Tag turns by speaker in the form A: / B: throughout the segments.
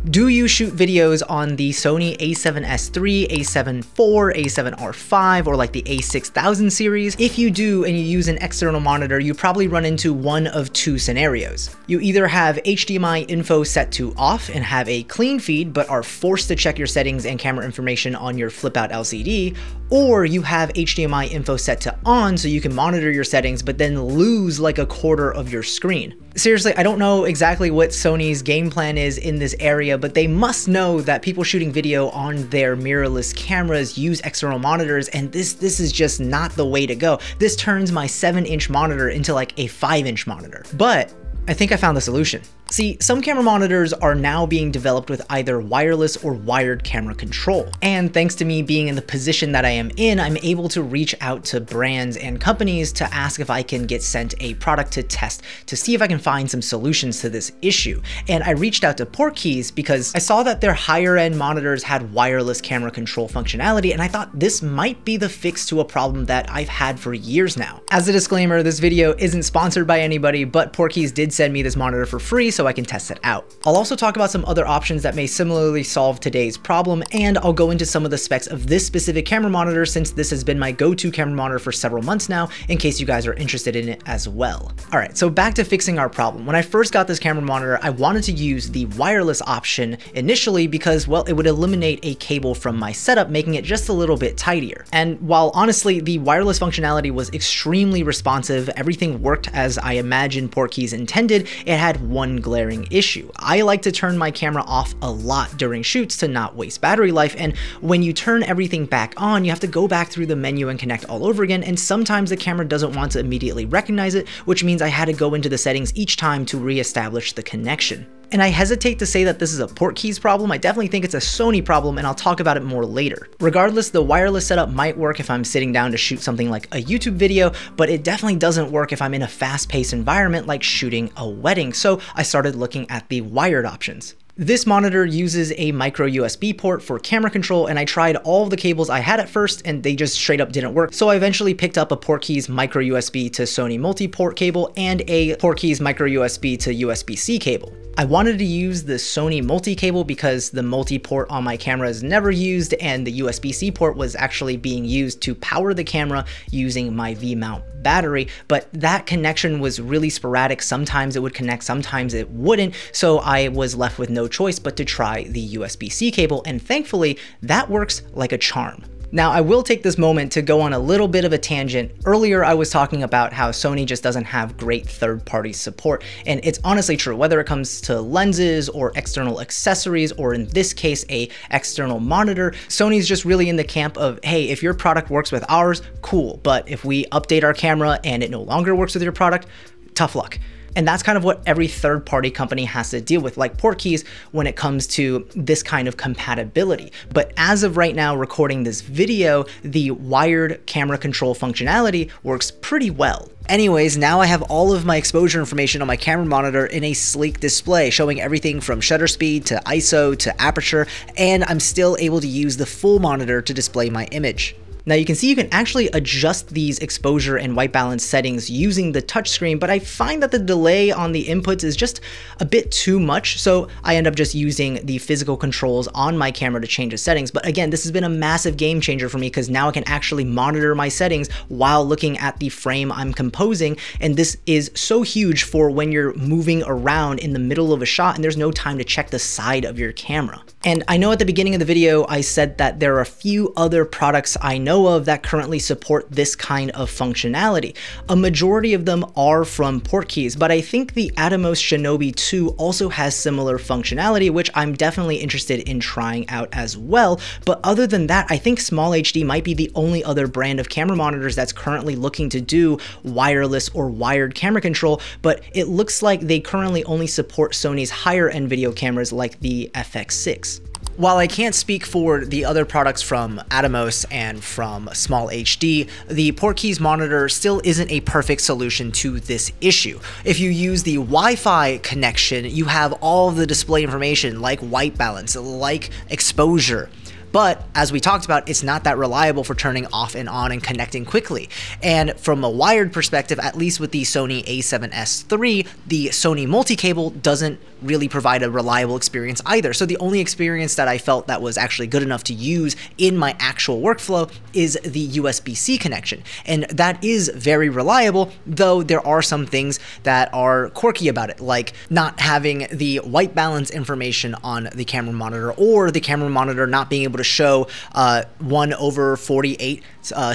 A: Do you shoot videos on the Sony a7S III, a7 IV, a7R5, or like the a6000 series? If you do and you use an external monitor, you probably run into one of two scenarios. You either have HDMI info set to off and have a clean feed, but are forced to check your settings and camera information on your flip out LCD, or you have HDMI info set to on so you can monitor your settings, but then lose like a quarter of your screen. Seriously, I don't know exactly what Sony's game plan is in this area, but they must know that people shooting video on their mirrorless cameras use external monitors, and this is just not the way to go. This turns my 7-inch monitor into like a 5-inch monitor. But I think I found the solution. See, some camera monitors are now being developed with either wireless or wired camera control. And thanks to me being in the position that I am in, I'm able to reach out to brands and companies to ask if I can get sent a product to test to see if I can find some solutions to this issue. And I reached out to PortKeys because I saw that their higher end monitors had wireless camera control functionality, and I thought this might be the fix to a problem that I've had for years now. As a disclaimer, this video isn't sponsored by anybody, but PortKeys did send me this monitor for free so I can test it out. I'll also talk about some other options that may similarly solve today's problem, and I'll go into some of the specs of this specific camera monitor since this has been my go-to camera monitor for several months now, in case you guys are interested in it as well. Alright, so back to fixing our problem. When I first got this camera monitor, I wanted to use the wireless option initially because, well, it would eliminate a cable from my setup, making it just a little bit tidier. And while honestly, the wireless functionality was extremely responsive, everything worked as I imagined PortKeys intended, it had one glaring issue. I like to turn my camera off a lot during shoots to not waste battery life, and when you turn everything back on, you have to go back through the menu and connect all over again, and sometimes the camera doesn't want to immediately recognize it, which means I had to go into the settings each time to re-establish the connection. And I hesitate to say that this is a PortKeys problem. I definitely think it's a Sony problem, and I'll talk about it more later. Regardless, the wireless setup might work if I'm sitting down to shoot something like a YouTube video, but it definitely doesn't work if I'm in a fast-paced environment like shooting a wedding, so I started looking at the wired options. This monitor uses a micro USB port for camera control, and I tried all of the cables I had at first and they just straight up didn't work. So I eventually picked up a PortKeys micro USB to Sony multi-port cable and a PortKeys micro USB to USB-C cable. I wanted to use the Sony multi-cable because the multi-port on my camera is never used, and the USB-C port was actually being used to power the camera using my V-mount battery, but that connection was really sporadic. Sometimes it would connect, sometimes it wouldn't, so I was left with no choice but to try the USB-C cable, and thankfully that works like a charm. Now, I will take this moment to go on a little bit of a tangent. Earlier, I was talking about how Sony just doesn't have great third-party support, and it's honestly true, whether it comes to lenses or external accessories, or in this case, a external monitor. Sony's just really in the camp of, hey, if your product works with ours, cool, but if we update our camera and it no longer works with your product, tough luck. And that's kind of what every third-party company has to deal with, like PortKeys, when it comes to this kind of compatibility. But as of right now, recording this video, the wired camera control functionality works pretty well. Anyways, now I have all of my exposure information on my camera monitor in a sleek display, showing everything from shutter speed to ISO to aperture, and I'm still able to use the full monitor to display my image. Now you can see you can actually adjust these exposure and white balance settings using the touchscreen, but I find that the delay on the inputs is just a bit too much, so I end up just using the physical controls on my camera to change the settings. But again, this has been a massive game changer for me because now I can actually monitor my settings while looking at the frame I'm composing, and this is so huge for when you're moving around in the middle of a shot and there's no time to check the side of your camera. And I know at the beginning of the video I said that there are a few other products I know of that currently support this kind of functionality. A majority of them are from PortKeys, but I think the Atomos Shinobi 2 also has similar functionality, which I'm definitely interested in trying out as well. But other than that, I think SmallHD might be the only other brand of camera monitors that's currently looking to do wireless or wired camera control, but it looks like they currently only support Sony's higher end video cameras like the FX6. While I can't speak for the other products from Atomos and from SmallHD, the PortKeys monitor still isn't a perfect solution to this issue. If you use the Wi-Fi connection, you have all of the display information like white balance, like exposure. but as we talked about, it's not that reliable for turning off and on and connecting quickly. And from a wired perspective, at least with the Sony a7S III, the Sony multi-cable doesn't really provide a reliable experience either. So the only experience that I felt that was actually good enough to use in my actual workflow is the USB-C connection. And that is very reliable, though there are some things that are quirky about it, like not having the white balance information on the camera monitor, or the camera monitor not being able to show 1/48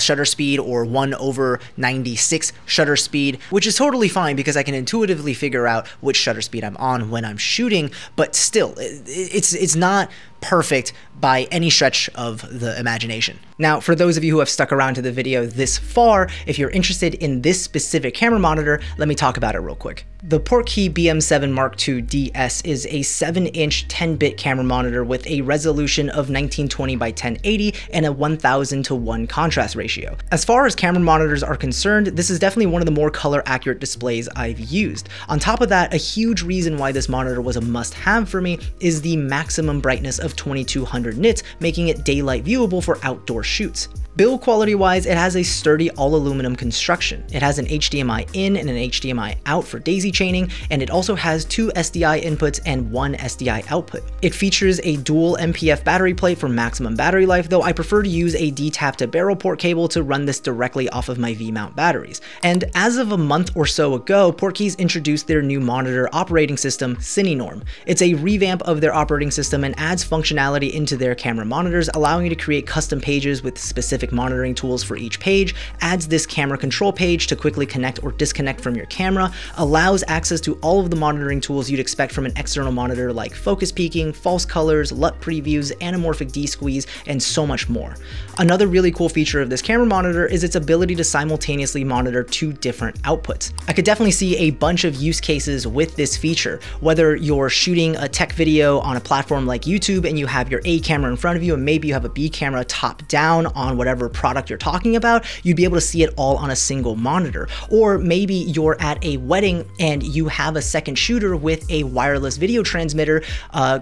A: shutter speed or 1/96 shutter speed, which is totally fine because I can intuitively figure out which shutter speed I'm on when I'm shooting, but still, it's not perfect by any stretch of the imagination. Now, for those of you who have stuck around to the video this far, if you're interested in this specific camera monitor, let me talk about it real quick. The PortKey BM7 II DS is a 7-inch 10-bit camera monitor with a resolution of 1920 by 1080 and a 1000:1 contrast ratio. As far as camera monitors are concerned, this is definitely one of the more color accurate displays I've used. On top of that, a huge reason why this monitor was a must-have for me is the maximum brightness of 2200 nits, making it daylight viewable for outdoor shoots. Build quality wise, it has a sturdy all aluminum construction. It has an HDMI in and an HDMI out for daisy chaining, and it also has 2 SDI inputs and 1 SDI output. It features a dual MPF battery plate for maximum battery life, though I prefer to use a D-tap to barrel port cable to run this directly off of my V-mount batteries. And as of a month or so ago, PortKeys introduced their new monitor operating system, CineNorm. It's a revamp of their operating system and adds functionality into their camera monitors, allowing you to create custom pages with specific monitoring tools for each page, adds this camera control page to quickly connect or disconnect from your camera, allows access to all of the monitoring tools you'd expect from an external monitor like focus peaking, false colors, LUT previews, anamorphic D-squeeze, and so much more. Another really cool feature of this camera monitor is its ability to simultaneously monitor 2 different outputs. I could definitely see a bunch of use cases with this feature, whether you're shooting a tech video on a platform like YouTube and you have your A camera in front of you and maybe you have a B camera top down on whatever product you're talking about, you'd be able to see it all on a single monitor. Or maybe you're at a wedding and you have a second shooter with a wireless video transmitter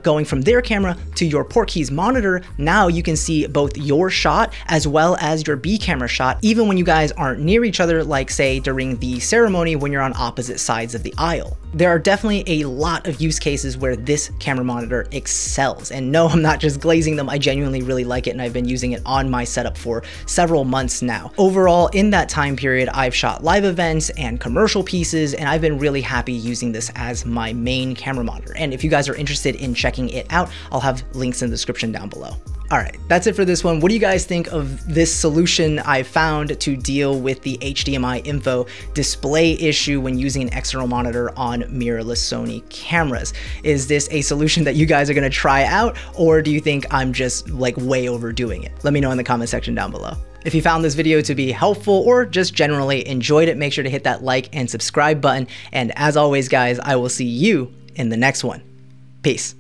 A: going from their camera to your PortKeys monitor. Now you can see both your shot as well as your B camera shot, even when you guys aren't near each other, like say during the ceremony when you're on opposite sides of the aisle. There are definitely a lot of use cases where this camera monitor excels. And no, I'm not just glazing them, I genuinely really like it and I've been using it on my setup for several months now. Overall, in that time period, I've shot live events and commercial pieces, and I've been really happy using this as my main camera monitor. And if you guys are interested in checking it out, I'll have links in the description down below. All right, that's it for this one. What do you guys think of this solution I found to deal with the HDMI Info display issue when using an external monitor on mirrorless Sony cameras? Is this a solution that you guys are gonna try out, or do you think I'm just like way overdoing it? Let me know in the comment section down below. If you found this video to be helpful or just generally enjoyed it, make sure to hit that like and subscribe button. And as always, guys, I will see you in the next one. Peace.